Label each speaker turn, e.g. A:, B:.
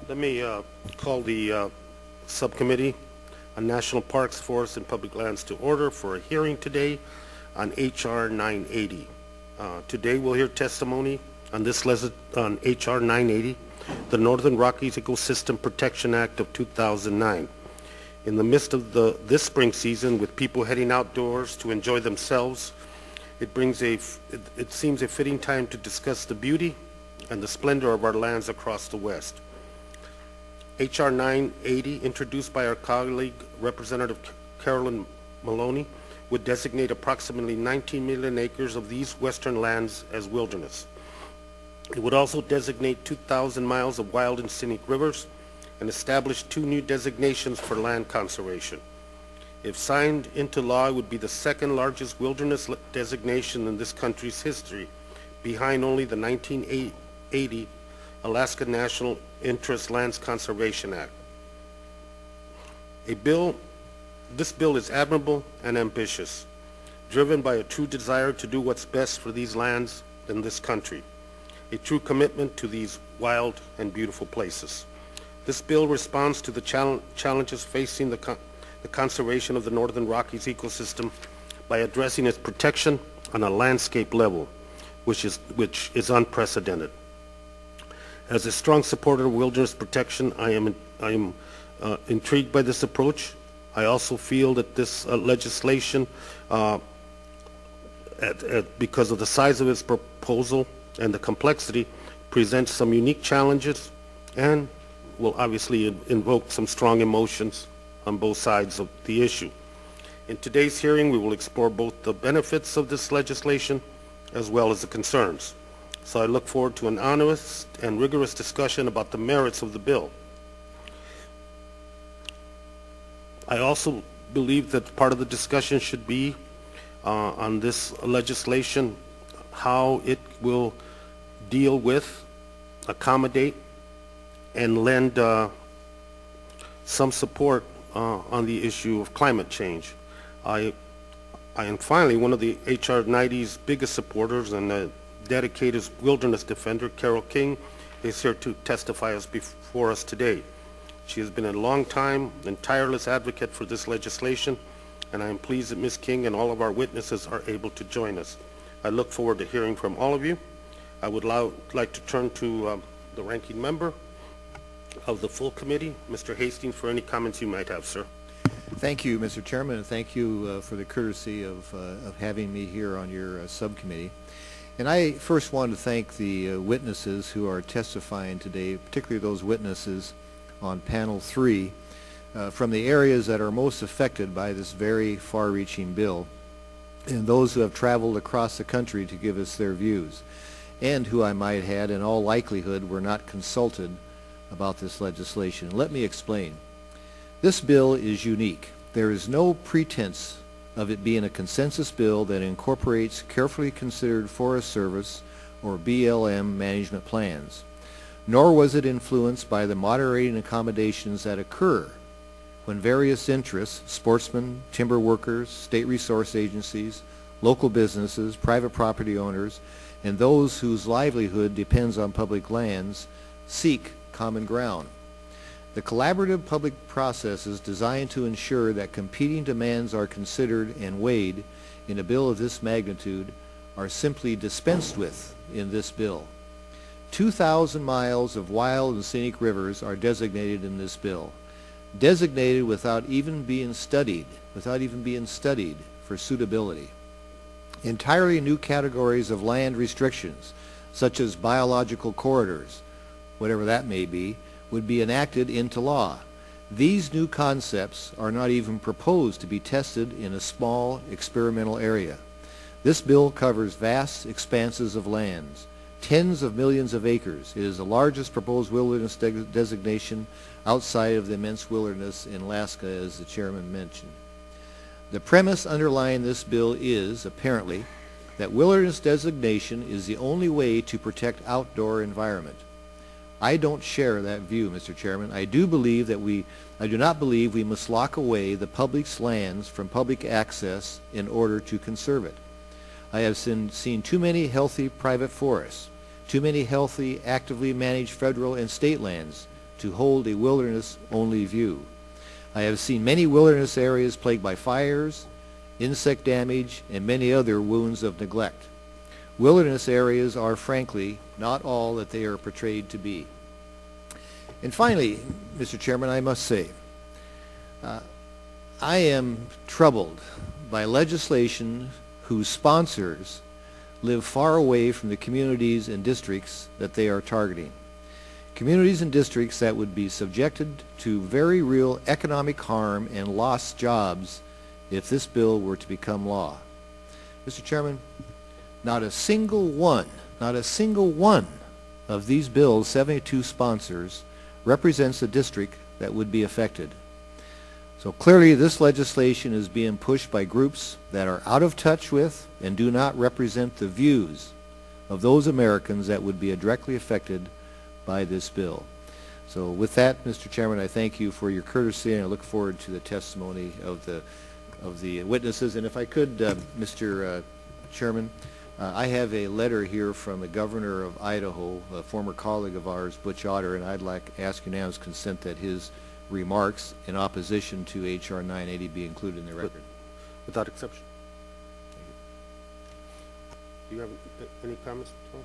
A: Let me call the Subcommittee on National Parks, Forests, and Public Lands to order for a hearing today on H.R. 980. Today we'll hear testimony on on H.R. 980, the Northern Rockies Ecosystem Protection Act of 2009. In the midst of this spring season, with people heading outdoors to enjoy themselves, it seems a fitting time to discuss the beauty and the splendor of our lands across the West. H.R. 980, introduced by our colleague, Representative Carolyn Maloney, would designate approximately 19 million acres of these western lands as wilderness. It would also designate 2,000 miles of wild and scenic rivers and establish 2 new designations for land conservation. If signed into law, it would be the second largest wilderness designation in this country's history, behind only the 1980 Alaska National Interest Lands Conservation Act. This bill is admirable and ambitious, driven by a true desire to do what's best for these lands in this country, a true commitment to these wild and beautiful places. This bill responds to the challenges facing the conservation of the Northern Rockies ecosystem by addressing its protection on a landscape level, which is unprecedented. As a strong supporter of wilderness protection, I am intrigued by this approach. I also feel that this legislation, because of the size of its proposal and the complexity, presents some unique challenges and will obviously invoke some strong emotions on both sides of the issue. In today's hearing, we will explore both the benefits of this legislation as well as the concerns. So I look forward to an honest and rigorous discussion about the merits of the bill. I also believe that part of the discussion should be on this legislation, how it will deal with, accommodate, and lend some support on the issue of climate change. I am finally one of the H.R. 90's biggest supporters, and dedicated wilderness defender, Carol King, is here to testify before us today. She has been a long time and tireless advocate for this legislation, and I am pleased that Ms. King and all of our witnesses are able to join us. I look forward to hearing from all of you. I would like to turn to the ranking member of the full committee, Mr. Hasting, for any comments you might have, sir.
B: Thank you, Mr. Chairman, and thank you for the courtesy of having me here on your subcommittee. And I first want to thank the witnesses who are testifying today, particularly those witnesses on panel 3 from the areas that are most affected by this very far-reaching bill, and those who have traveled across the country to give us their views, and who I might add, in all likelihood, were not consulted about this legislation. Let me explain. This bill is unique. There is no pretense of it being a consensus bill that incorporates carefully considered Forest Service or BLM management plans, nor was it influenced by the moderating accommodations that occur when various interests, sportsmen, timber workers, state resource agencies, local businesses, private property owners, and those whose livelihood depends on public lands seek common ground. The collaborative public process is designed to ensure that competing demands are considered and weighed in a bill of this magnitude are simply dispensed with in this bill. 2,000 miles of wild and scenic rivers are designated in this bill, designated without even being studied for suitability. Entirely new categories of land restrictions, such as biological corridors, whatever that may be, would be enacted into law. These new concepts are not even proposed to be tested in a small experimental area. This bill covers vast expanses of lands, tens of millions of acres. It is the largest proposed wilderness designation outside of the immense wilderness in Alaska, as the chairman mentioned. The premise underlying this bill is, apparently, that wilderness designation is the only way to protect outdoor environment. I don't share that view, Mr. Chairman. I do not believe we must lock away the public's lands from public access in order to conserve it. I have seen too many healthy private forests, too many healthy, actively managed federal and state lands to hold a wilderness-only view. I have seen many wilderness areas plagued by fires, insect damage, and many other wounds of neglect. Wilderness areas are, frankly, not all that they are portrayed to be. And finally, Mr. Chairman, I must say, I am troubled by legislation whose sponsors live far away from the communities and districts that they are targeting. Communities and districts that would be subjected to very real economic harm and lost jobs if this bill were to become law. Mr. Chairman, not a single one of these bills' 72 sponsors represents a district that would be affected. So clearly this legislation is being pushed by groups that are out of touch with and do not represent the views of those Americans that would be directly affected by this bill. So with that, Mr. Chairman, I thank you for your courtesy, and I look forward to the testimony of the witnesses. And if I could, Mr. Chairman, I have a letter here from the governor of Idaho, a former colleague of ours, Butch Otter, and I'd like to ask unanimous consent that his remarks in opposition to H.R. 980 be included in the record.
A: Without exception. Do you have any comments, Tom?